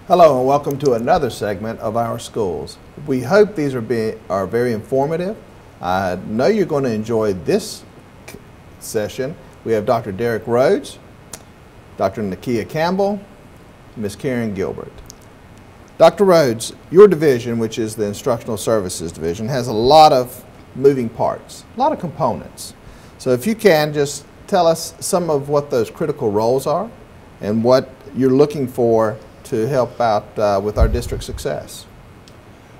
Hello and welcome to another segment of Our Schools. We hope these are very informative. I know you're going to enjoy this session. We have Dr. Derek Rhodes, Dr. Nakia Campbell, Ms. Karen Gilbert. Dr. Rhodes, your division, which is the Instructional Services division, has a lot of moving parts, a lot of components. So if you can, just tell us some of what those critical roles are and what you're looking for to help out with our district success.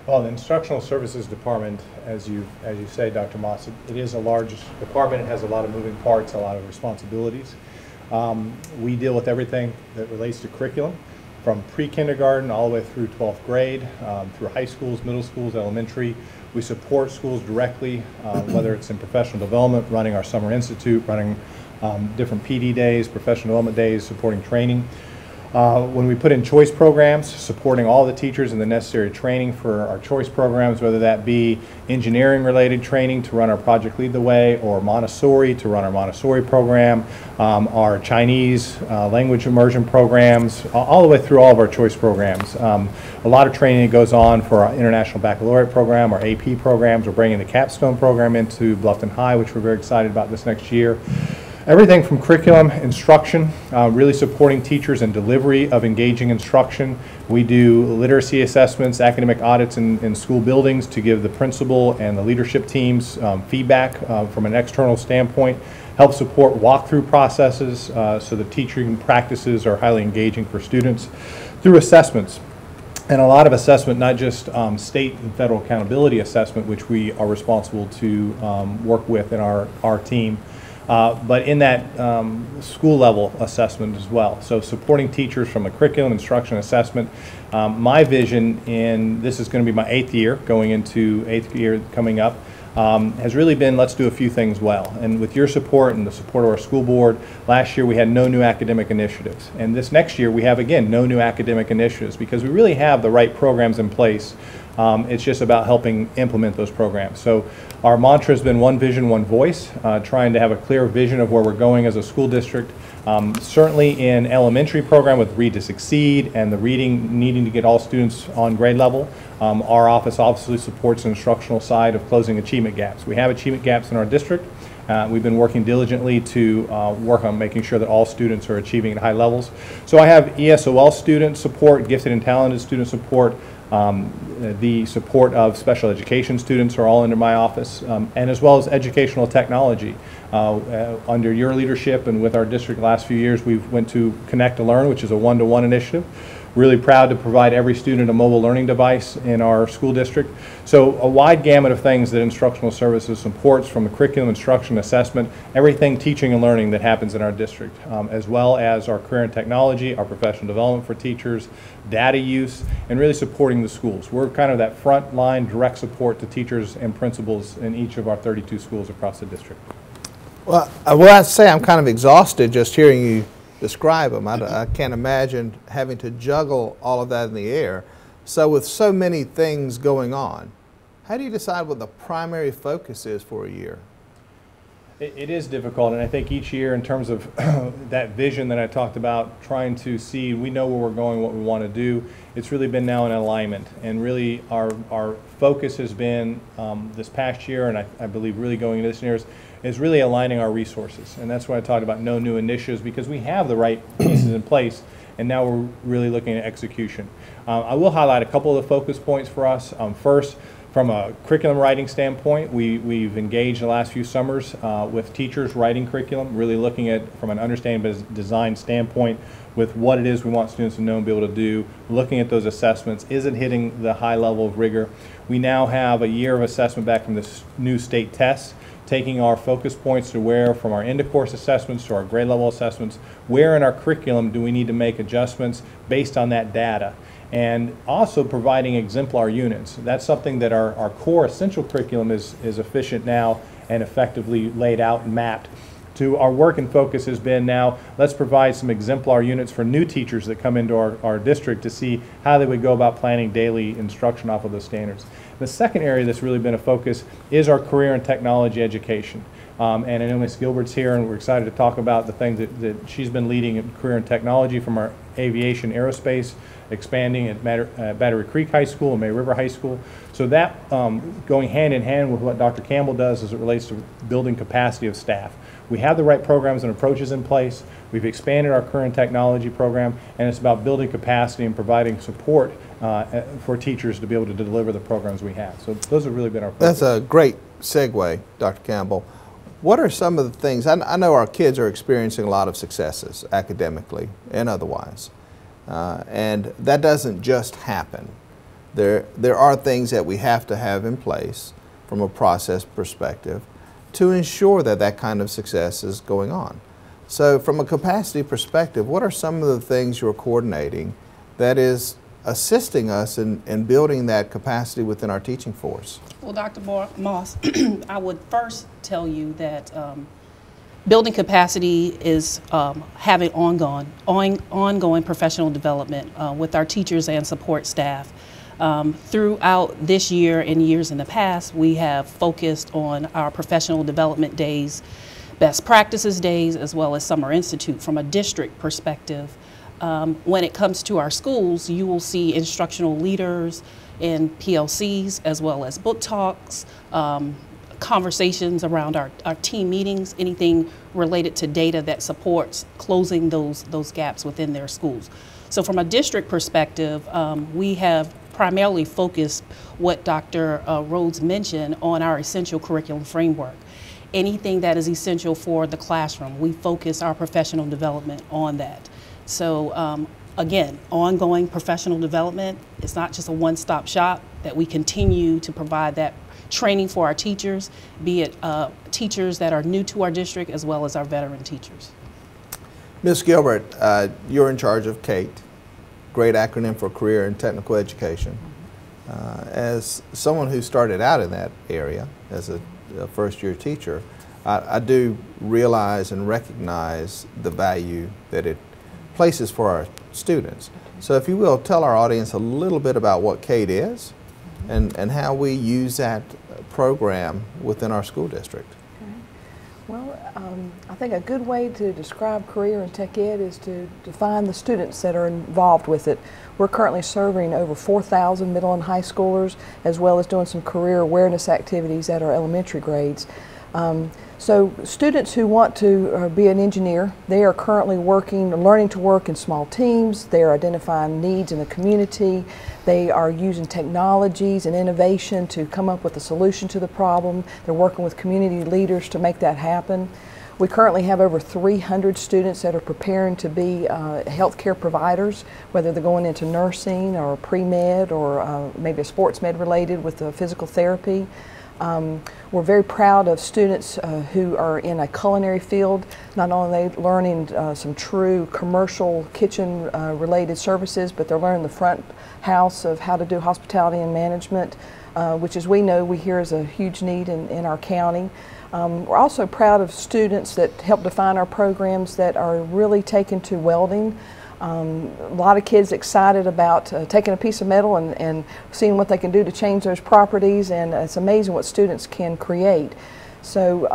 Well, the Instructional Services Department, as you say, Dr. Moss, it is a large department. It has a lot of moving parts, a lot of responsibilities. We deal with everything that relates to curriculum, from pre-kindergarten all the way through 12th grade, through high schools, middle schools, elementary. We support schools directly, whether it's in professional development, running our Summer Institute, running different PD days, professional development days, supporting training. When we put in choice programs, supporting all the teachers in the necessary training for our choice programs, whether that be engineering related training to run our Project Lead the Way, or Montessori to run our Montessori program, our Chinese language immersion programs, all the way through all of our choice programs. A lot of training goes on for our International Baccalaureate program, our AP programs. We're bringing the Capstone program into Bluffton High, which we're very excited about this next year. Everything from curriculum, instruction, really supporting teachers and delivery of engaging instruction. We do literacy assessments, academic audits in school buildings to give the principal and the leadership teams feedback from an external standpoint, help support walkthrough processes so the teaching practices are highly engaging for students through assessments. And a lot of assessment, not just state and federal accountability assessment, which we are responsible to work with in our team. But in that school level assessment as well. So supporting teachers from a curriculum, instruction, assessment. My vision, and this is going to be my 8th year, going into 8th year coming up, has really been, let's do a few things well. And with your support and the support of our school board, last year we had no new academic initiatives. And this next year we have, again, no new academic initiatives because we really have the right programs in place. It's just about helping implement those programs. So our mantra has been one vision, one voice, trying to have a clear vision of where we're going as a school district. Certainly in elementary program with Read to Succeed and the reading needing to get all students on grade level, our office obviously supports the instructional side of closing achievement gaps. We have achievement gaps in our district. We've been working diligently to work on making sure that all students are achieving at high levels. So I have ESOL student support, gifted and talented student support, the support of special education students are all under my office, and as well as educational technology. Under your leadership and with our district the last few years, we've went to Connect to Learn, which is a one-to-one initiative. Really proud to provide every student a mobile learning device in our school district. So a wide gamut of things that Instructional Services supports, from the curriculum, instruction, assessment, everything teaching and learning that happens in our district, as well as our career and technology, our professional development for teachers, data use, and really supporting the schools. We're kind of that front line direct support to teachers and principals in each of our 32 schools across the district. Well, I will have to say I'm kind of exhausted just hearing you describe them. I can't imagine having to juggle all of that in the air. So with so many things going on, how do you decide what the primary focus is for a year? It is difficult, and I think each year in terms of that vision that I talked about, trying to see, we know where we're going, what we want to do. It's really been now in alignment, and really our focus has been this past year, and I believe really going into this year, is really aligning our resources. And that's why I talked about no new initiatives, because we have the right pieces in place, and now we're really looking at execution. I will highlight a couple of the focus points for us. First, from a curriculum writing standpoint, we've engaged the last few summers with teachers writing curriculum, really looking at from an understanding design standpoint with what it is we want students to know and be able to do, looking at those assessments. Is it hitting the high level of rigor? We now have a year of assessment back from the new state tests, taking our focus points to where, from our end of course assessments to our grade level assessments, where in our curriculum do we need to make adjustments based on that data. And also providing exemplar units. That's something that our core essential curriculum is efficient now and effectively laid out and mapped. To our work and focus has been now, let's provide some exemplar units for new teachers that come into our district to see how they would go about planning daily instruction off of those standards. The second area that's really been a focus is our career and technology education. And I know Ms. Gilbert's here, and we're excited to talk about the things that she's been leading in career and technology from our aviation aerospace, expanding at Battery Creek High School and May River High School. So that going hand in hand with what Dr. Campbell does as it relates to building capacity of staff. We have the right programs and approaches in place. We've expanded our career and technology program, and it's about building capacity and providing support for teachers to be able to deliver the programs we have. So those have really been our focus. That's a great segue, Dr. Campbell. What are some of the things, I know our kids are experiencing a lot of successes academically and otherwise, and that doesn't just happen. There are things that we have to have in place from a process perspective to ensure that that kind of success is going on. So from a capacity perspective, what are some of the things you're coordinating that is assisting us in building that capacity within our teaching force? Well, Dr. Moss, I would first tell you that building capacity is having ongoing professional development with our teachers and support staff. Throughout this year and years in the past, we have focused on our professional development days, best practices days, as well as Summer Institute. From a district perspective, when it comes to our schools, you will see instructional leaders in PLCs, as well as book talks, conversations around our team meetings, anything related to data that supports closing those gaps within their schools. So from a district perspective, we have primarily focused what Dr. Rhodes mentioned on our essential curriculum framework. Anything that is essential for the classroom, we focus our professional development on that. So again, ongoing professional development. It's not just a one-stop shop, that we continue to provide that training for our teachers, be it teachers that are new to our district as well as our veteran teachers. Ms. Gilbert, you're in charge of CATE, great acronym for Career and Technical Education. As someone who started out in that area as a first-year teacher, I do realize and recognize the value that it places for our students. So if you will, tell our audience a little bit about what CATE is and how we use that program within our school district. Okay. Well, I think a good way to describe career and tech ed is to define the students that are involved with it. We're currently serving over 4,000 middle and high schoolers, as well as doing some career awareness activities at our elementary grades. So students who want to be an engineer, they are currently learning to work in small teams. They are identifying needs in the community. They are using technologies and innovation to come up with a solution to the problem. They're working with community leaders to make that happen. We currently have over 300 students that are preparing to be healthcare providers, whether they're going into nursing or pre-med or maybe a sports med related with physical therapy. We're very proud of students who are in a culinary field, not only are they learning some true commercial kitchen related services, but they're learning the front house of how to do hospitality and management, which, as we know, we hear is a huge need in our county. We're also proud of students that help define our programs that are really taken to welding. A lot of kids excited about taking a piece of metal and seeing what they can do to change those properties, and it's amazing what students can create. So,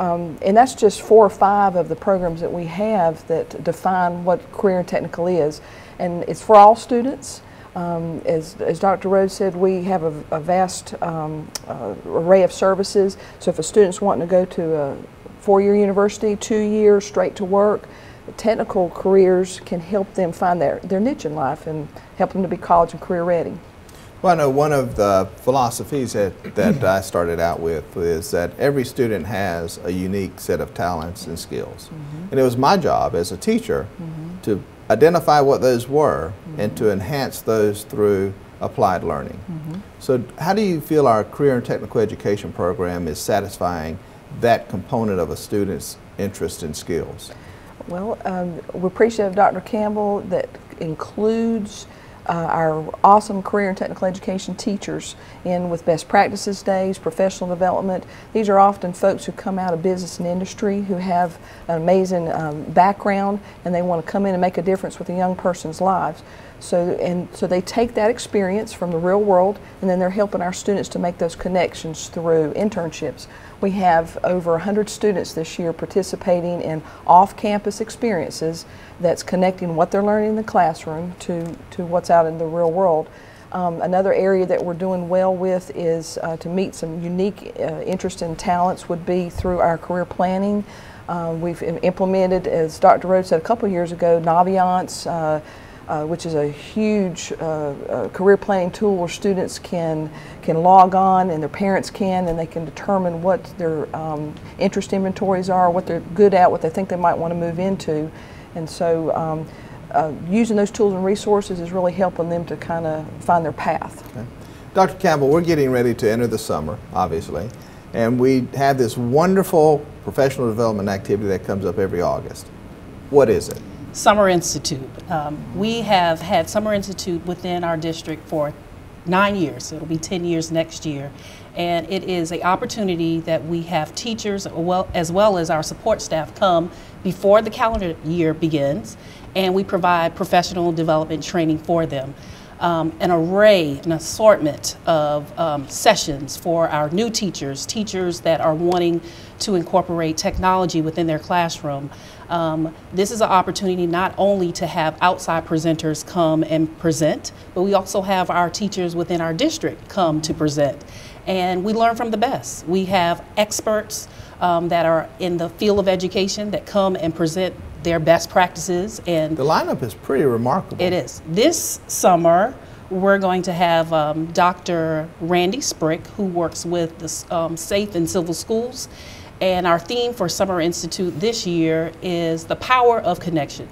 and that's just 4 or 5 of the programs that we have that define what career and technical is. And it's for all students. As Dr. Rhodes said, we have a vast array of services. So if a student's wanting to go to a 4-year university, 2 years straight to work, technical careers can help them find their niche in life and help them to be college and career ready. Well, I know one of the philosophies that I started out with is that every student has a unique set of talents and skills. And it was my job as a teacher to identify what those were and to enhance those through applied learning. So how do you feel our career and technical education program is satisfying that component of a student's interest and skills? Well, we're appreciative of Dr. Campbell that includes our awesome career and technical education teachers in with best practices days, professional development. These are often folks who come out of business and industry who have an amazing background, and they want to come in and make a difference with a young person's lives. So they take that experience from the real world, and then they're helping our students to make those connections through internships. We have over 100 students this year participating in off-campus experiences that's connecting what they're learning in the classroom to what's out in the real world. Another area that we're doing well with is to meet some unique interest and talents would be through our career planning. We've implemented, as Dr. Rhodes said a couple years ago, Naviance, which is a huge career planning tool where students can log on, and their parents can, and they can determine what their interest inventories are, what they're good at, what they think they might want to move into. And so using those tools and resources is really helping them to kind of find their path. Okay. Dr. Campbell, we're getting ready to enter the summer, obviously, and we have this wonderful professional development activity that comes up every August. What is it? Summer Institute. We have had Summer Institute within our district for 9 years, so it'll be 10 years next year. And it is an opportunity that we have teachers as well as our support staff come before the calendar year begins, and we provide professional development training for them. An array, an assortment of sessions for our new teachers that are wanting to incorporate technology within their classroom. This is an opportunity not only to have outside presenters come and present, but we also have our teachers within our district come to present. And we learn from the best. We have experts that are in the field of education that come and present their best practices. And the lineup is pretty remarkable. It is. This summer, we're going to have Dr. Randy Sprick, who works with the Safe and Civil Schools. And our theme for Summer Institute this year is the power of connection.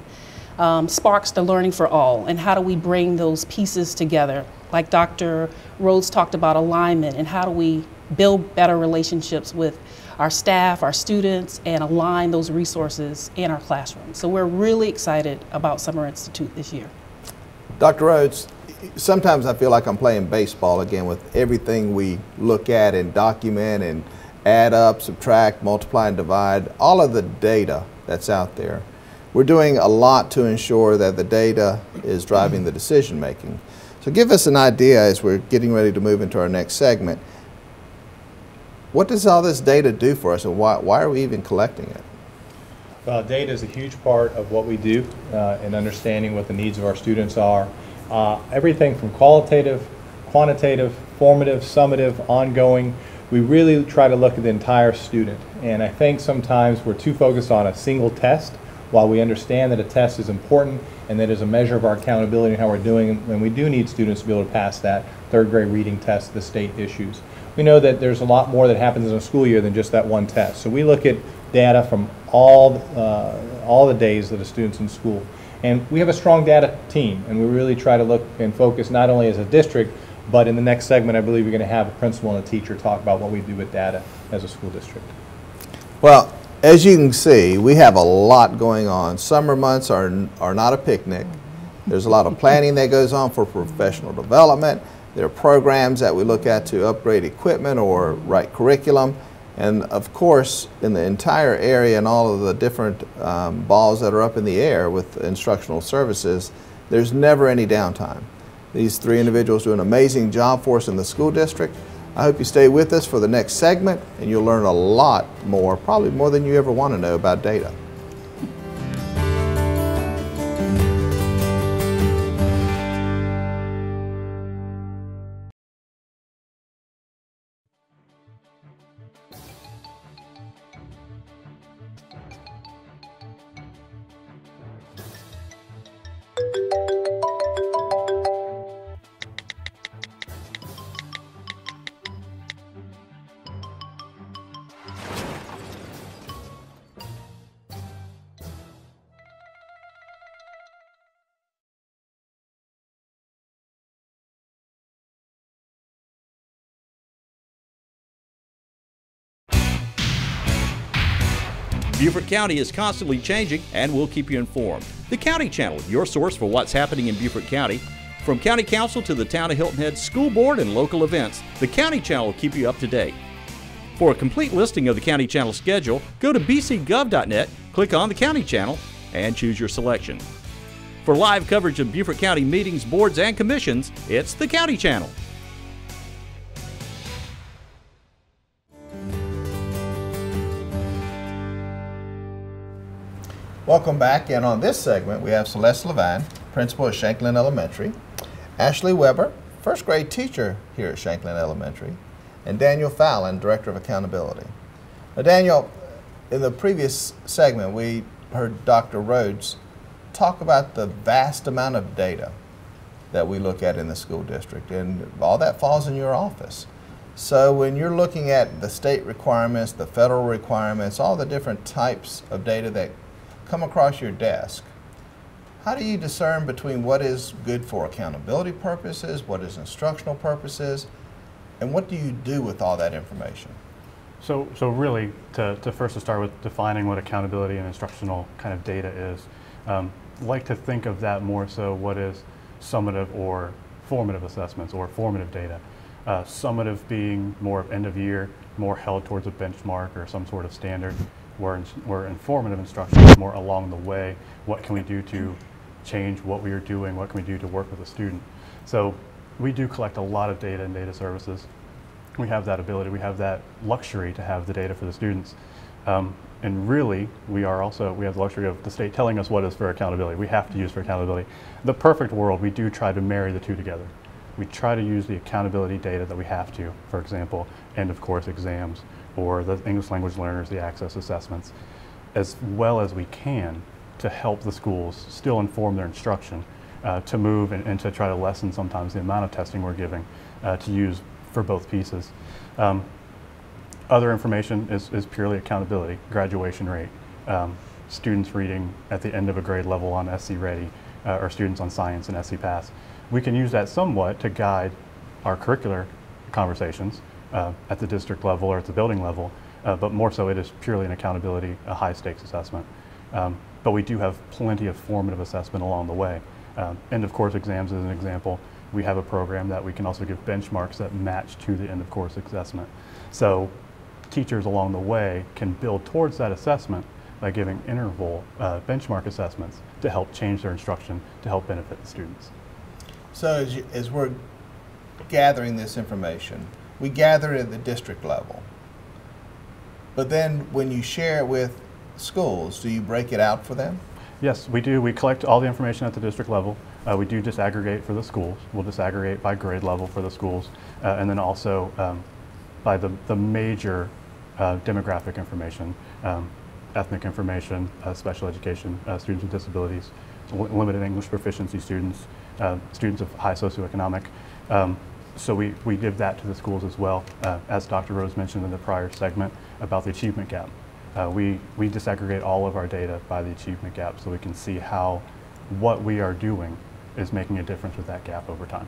Sparks to learning for all, and how do we bring those pieces together? Like Dr. Rhodes talked about alignment, and how do we build better relationships with our staff, our students, and align those resources in our classroom. So we're really excited about Summer Institute this year. Dr. Rhodes, sometimes I feel like I'm playing baseball again with everything we look at and document and add up, subtract, multiply, and divide, all of the data that's out there. We're doing a lot to ensure that the data is driving the decision making. So give us an idea as we're getting ready to move into our next segment. What does all this data do for us, and why are we even collecting it? Well, data is a huge part of what we do in understanding what the needs of our students are. Everything from qualitative, quantitative, formative, summative, ongoing. We really try to look at the entire student. And I think sometimes we're too focused on a single test, while we understand that a test is important and that is a measure of our accountability and how we're doing, and we do need students to be able to pass that third grade reading test the state issues. We know that there's a lot more that happens in a school year than just that one test. So we look at data from all the days that a student's in school. And we have a strong data team, and we really try to look and focus not only as a district, but in the next segment I believe you're going to have a principal and a teacher talk about what we do with data as a school district. Well, as you can see, we have a lot going on. Summer months are not a picnic. There's a lot of planning that goes on for professional development. There are programs that we look at to upgrade equipment or write curriculum. And of course, in the entire area and all of the different balls that are up in the air with instructional services, there's never any downtime. These three individuals do an amazing job for us in the school district. I hope you stay with us for the next segment, and you'll learn a lot more, probably more than you ever want to know about data. Beaufort County is constantly changing, and we'll keep you informed. The County Channel, your source for what's happening in Beaufort County. From County Council to the Town of Hilton Head School Board and local events, the County Channel will keep you up to date. For a complete listing of the County Channel schedule, go to bcgov.net, click on the County Channel, and choose your selection. For live coverage of Beaufort County meetings, boards, and commissions, it's the County Channel. Welcome back, and on this segment we have Celeste Levine, principal at Shanklin Elementary, Ashley Weber, first grade teacher here at Shanklin Elementary, and Daniel Fallon, director of accountability. Now, Daniel, in the previous segment we heard Dr. Rhodes talk about the vast amount of data that we look at in the school district, and all that falls in your office. So when you're looking at the state requirements, the federal requirements, all the different types of data that come across your desk, how do you discern between what is good for accountability purposes, what is instructional purposes, and what do you do with all that information? So really, to first start with defining what accountability and instructional kind of data is, like to think of that more so what is summative or formative assessments or formative data. Summative being more of end of year, more held towards a benchmark or some sort of standard, where informative instruction is more along the way. What can we do to change what we are doing? What can we do to work with a student? So we do collect a lot of data in data services. We have that ability, we have that luxury to have the data for the students. And really, we have the luxury of the state telling us what is for accountability. We have to use for accountability. The perfect world, we do try to marry the two together. We try to use the accountability data that we have to, for example, end of course exams, or the English language learners, the access assessments, as well as we can to help the schools still inform their instruction, to move and to try to lessen sometimes the amount of testing we're giving, to use for both pieces. Other information is purely accountability, graduation rate, students reading at the end of a grade level on SC Ready, or students on science and SC Pass. We can use that somewhat to guide our curricular conversations at the district level or at the building level, but more so it is purely an accountability, a high stakes assessment. But we do have plenty of formative assessment along the way. End of course exams is an example. We have a program that we can also give benchmarks that match to the end of course assessment. So teachers along the way can build towards that assessment by giving interval benchmark assessments to help change their instruction to help benefit the students. So as we're gathering this information, we gather it at the district level. But then when you share it with schools, do you break it out for them? Yes, we do. We collect all the information at the district level. We do disaggregate for the schools. We'll disaggregate by grade level for the schools, and then also by the major demographic information, ethnic information, special education, students with disabilities, limited English proficiency students, students of high socioeconomic. So we give that to the schools as well. As Dr. Rose mentioned in the prior segment about the achievement gap. We disaggregate all of our data by the achievement gap so we can see how what we are doing is making a difference with that gap over time.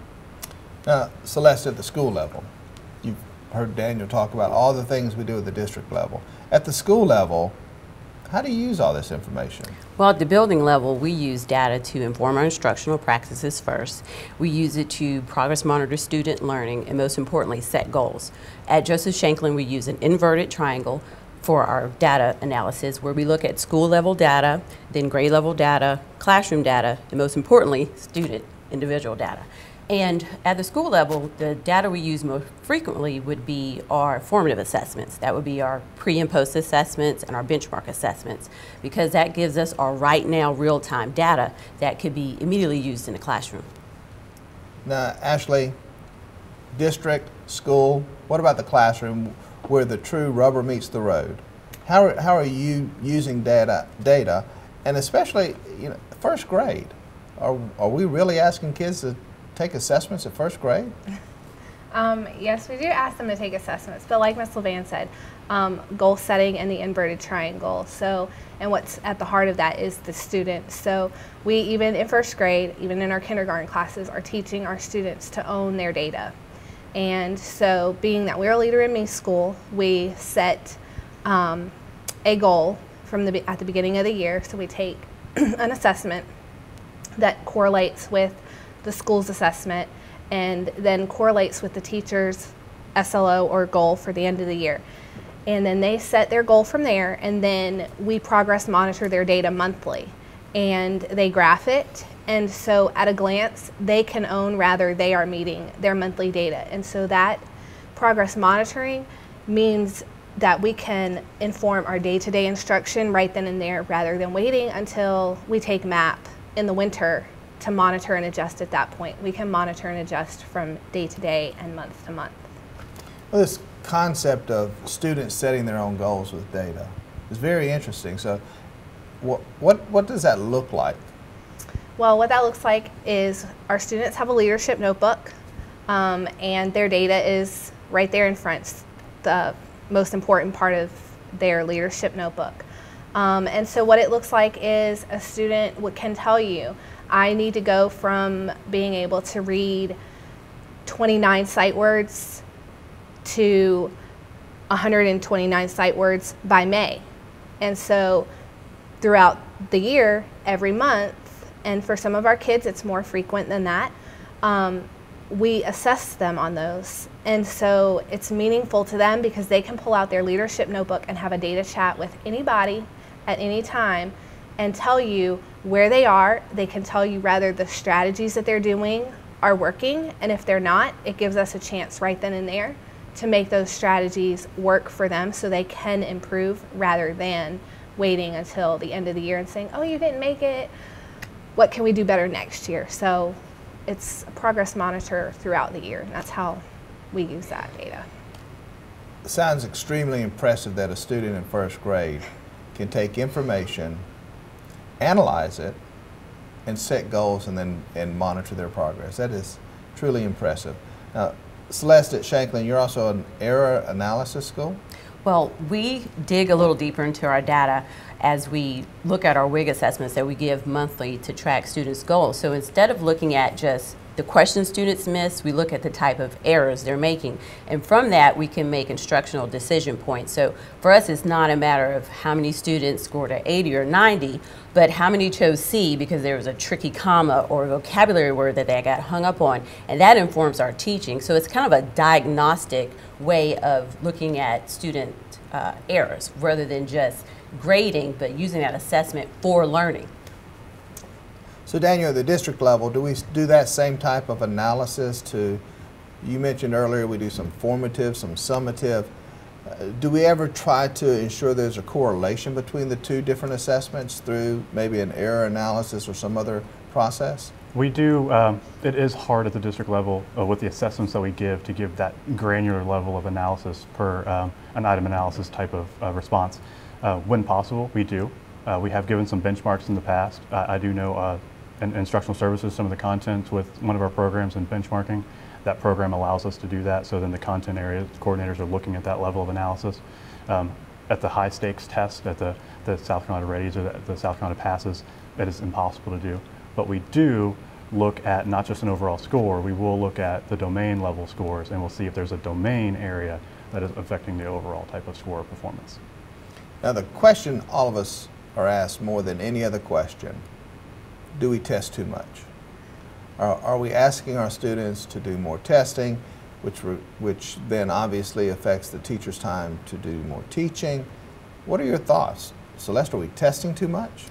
Now, Celeste, at the school level, you've heard Daniel talk about all the things we do at the district level. At the school level, how do you use all this information? Well, at the building level, we use data to inform our instructional practices first. We use it to progress monitor student learning and most importantly, set goals. At Joseph Shanklin, we use an inverted triangle for our data analysis where we look at school level data, then grade level data, classroom data, and most importantly, student individual data. And at the school level, the data we use most frequently would be our formative assessments. That would be our pre and post assessments and our benchmark assessments, because that gives us our right now real-time data that could be immediately used in the classroom. Now, Ashley, district, school, what about the classroom where the true rubber meets the road? How are you using data, and especially, you know, first grade? Are we really asking kids to take assessments at first grade? Yes, we do ask them to take assessments, but like Ms. Levan said, goal setting and the inverted triangle. So, and what's at the heart of that is the student. So we, even in first grade, even in our kindergarten classes, are teaching our students to own their data. And so being that we're a leader in me school, we set a goal at the beginning of the year. So we take an assessment that correlates with the school's assessment and then correlates with the teacher's SLO or goal for the end of the year. And then they set their goal from there, and then we progress monitor their data monthly. And they graph it, And so at a glance, they can own rather they are meeting their monthly data. And so that progress monitoring means that we can inform our day-to-day instruction right then and there rather than waiting until we take MAP in the winter to monitor and adjust at that point. We can monitor and adjust from day to day and month to month. Well, this concept of students setting their own goals with data is very interesting. So what does that look like? Well, what that looks like is our students have a leadership notebook, and their data is right there in front, the most important part of their leadership notebook. And so what it looks like is a student can tell you, I need to go from being able to read 29 sight words to 129 sight words by May. And so throughout the year, every month, and for some of our kids it's more frequent than that, we assess them on those. And so it's meaningful to them because they can pull out their leadership notebook and have a data chat with anybody at any time and tell you where they are. They can tell you rather the strategies that they're doing are working, and if they're not, it gives us a chance right then and there to make those strategies work for them so they can improve rather than waiting until the end of the year and saying, oh, you didn't make it, what can we do better next year? So it's a progress monitor throughout the year, and that's how we use that data. It sounds extremely impressive that a student in first grade can take information, analyze it, and set goals and monitor their progress. That is truly impressive. Now, Celeste at Shanklin, you're also an error analysis school? Well, we dig a little deeper into our data as we look at our WIG assessments that we give monthly to track students' goals. So instead of looking at just the questions students miss, we look at the type of errors they're making. And from that, we can make instructional decision points. So for us, it's not a matter of how many students scored an 80 or 90, but how many chose C because there was a tricky comma or a vocabulary word that they got hung up on. And that informs our teaching. So it's kind of a diagnostic way of looking at student errors rather than just grading, but using that assessment for learning. So Daniel, at the district level, do we do that same type of analysis to, you mentioned earlier we do some formative, some summative. Do we ever try to ensure there's a correlation between the two different assessments through maybe an error analysis or some other process? We do. It is hard at the district level with the assessments that we give to give that granular level of analysis per an item analysis type of response. When possible, we do. We have given some benchmarks in the past. I do know in Instructional Services, some of the content with one of our programs in benchmarking. That program allows us to do that, so then the content area coordinators are looking at that level of analysis. At the high stakes test, at the South Carolina Readies or the South Carolina Passes, that is impossible to do. But we do look at not just an overall score, we will look at the domain level scores and we'll see if there's a domain area that is affecting the overall type of score performance. Now the question all of us are asked more than any other question, do we test too much? Are we asking our students to do more testing, which then obviously affects the teacher's time to do more teaching? What are your thoughts? Celeste, are we testing too much?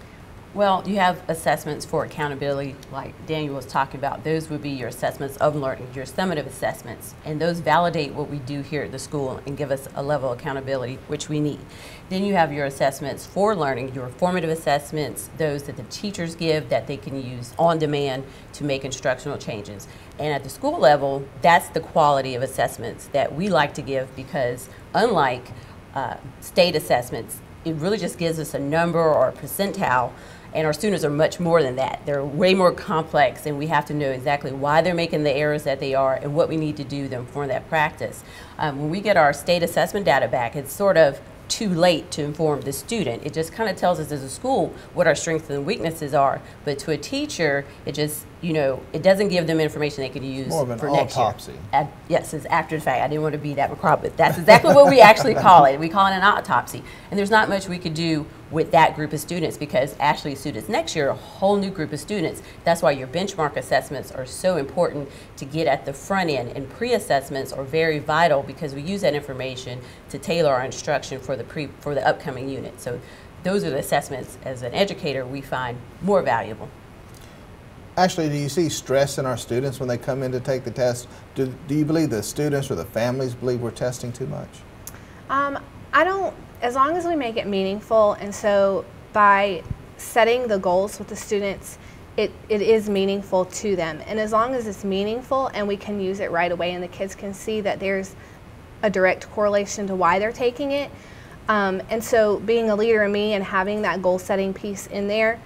Well, you have assessments for accountability, like Daniel was talking about. Those would be your assessments of learning, your summative assessments, and those validate what we do here at the school and give us a level of accountability, which we need. Then you have your assessments for learning, your formative assessments, those that the teachers give that they can use on demand to make instructional changes. And at the school level, that's the quality of assessments that we like to give because unlike state assessments, it really just gives us a number or a percentile. And our students are much more than that. They're way more complex, and we have to know exactly why they're making the errors that they are and what we need to do to inform that practice. When we get our state assessment data back, it's sort of too late to inform the student. It just kind of tells us as a school what our strengths and weaknesses are. But to a teacher, it just, it doesn't give them information they can use more of an for next autopsy. Year. Yes, it's after the fact. I didn't want to be that macabre, but that's exactly what we actually call it. We call it an autopsy. And there's not much we could do with that group of students because actually students next year are a whole new group of students. That's why your benchmark assessments are so important to get at the front end, and pre-assessments are very vital because we use that information to tailor our instruction for the upcoming unit. So those are the assessments as an educator we find more valuable. Ashley, do you see stress in our students when they come in to take the test? Do you believe the students or the families believe we're testing too much? I don't, as long as we make it meaningful, and so by setting the goals with the students, it is meaningful to them. And as long as it's meaningful and we can use it right away and the kids can see that there's a direct correlation to why they're taking it. And so being a leader in me and having that goal setting piece in there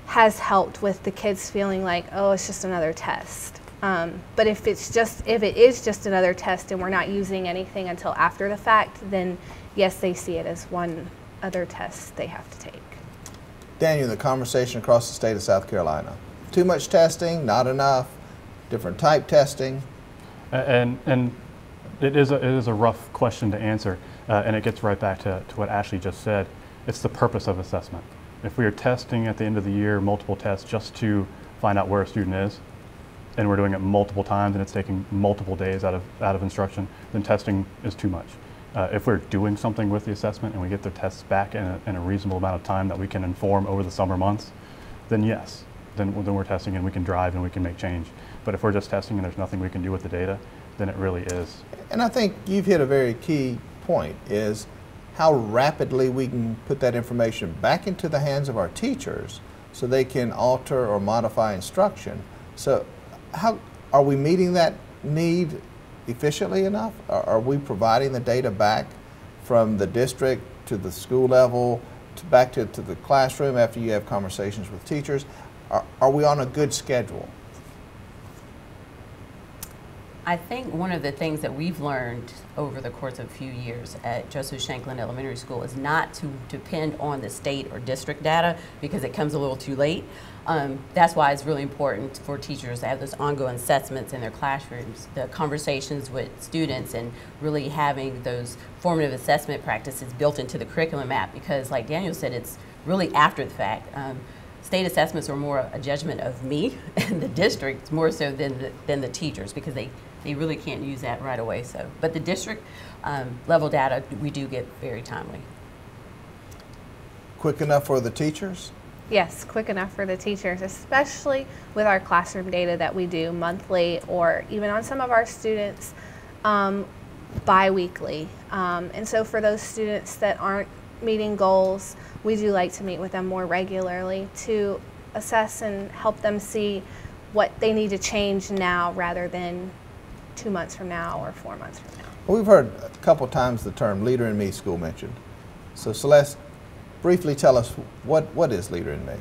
has helped with the kids feeling like, oh, it's just another test. But if it is just another test and we're not using anything until after the fact, then yes, they see it as one other test they have to take. Daniel, the conversation across the state of South Carolina. Too much testing, not enough, different type testing. And it is a rough question to answer, and it gets right back to what Ashley just said. It's the purpose of assessment. If we are testing at the end of the year, multiple tests just to find out where a student is, and we're doing it multiple times and it's taking multiple days out of instruction, then testing is too much. If we're doing something with the assessment and we get the tests back in a reasonable amount of time that we can inform over the summer months, then yes, then we're testing and we can drive and we can make change. But if we're just testing and there's nothing we can do with the data, then it really is. And I think you've hit a very key point, is how rapidly we can put that information back into the hands of our teachers so they can alter or modify instruction. So how are we meeting that need efficiently enough? Are we providing the data back from the district to the school level, back to the classroom after you have conversations with teachers? Are we on a good schedule? I think one of the things that we've learned over the course of a few years at Joseph Shanklin Elementary School is not to depend on the state or district data because it comes a little too late. That's why it's really important for teachers to have those ongoing assessments in their classrooms, the conversations with students, and really having those formative assessment practices built into the curriculum map, because like Daniel said, it's really after the fact. State assessments are more a judgment of me and the district more so than the teachers, because they really can't use that right away. So, but the district level data we do get very timely. Quick enough for the teachers? Yes, quick enough for the teachers, especially with our classroom data that we do monthly, or even on some of our students bi-weekly. And so for those students that aren't meeting goals, we do like to meet with them more regularly to assess and help them see what they need to change now rather than 2 months from now or 4 months from now. Well, we've heard a couple times the term Leader in Me School mentioned. So Celeste, briefly tell us what is Leader in Me?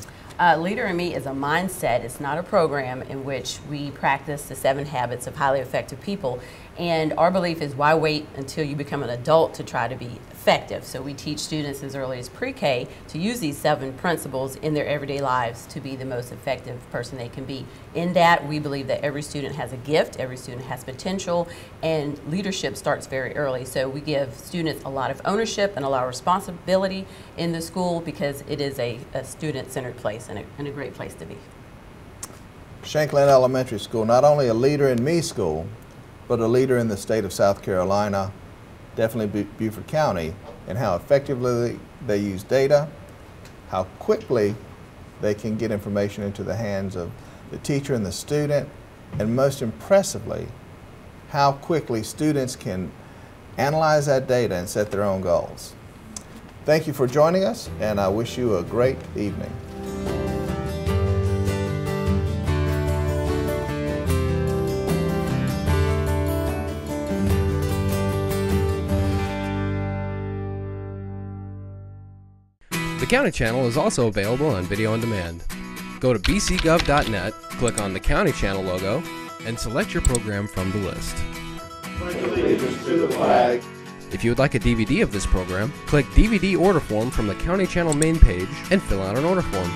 Leader in Me is a mindset. It's not a program in which we practice the 7 habits of highly effective people. And our belief is, why wait until you become an adult to try to be effective? So we teach students as early as pre-K to use these 7 principles in their everyday lives to be the most effective person they can be. In that, we believe that every student has a gift, every student has potential, and leadership starts very early. So we give students a lot of ownership and a lot of responsibility in the school, because it is a student-centered place and a great place to be. Shanklin Elementary School, not only a Leader in Me school, but a leader in the state of South Carolina, definitely Beaufort County, and how effectively they use data, how quickly they can get information into the hands of the teacher and the student, and most impressively, how quickly students can analyze that data and set their own goals. Thank you for joining us, and I wish you a great evening. The County Channel is also available on video on demand. Go to bcgov.net, click on the County Channel logo, and select your program from the list. If you would like a DVD of this program, click DVD order form from the County Channel main page and fill out an order form.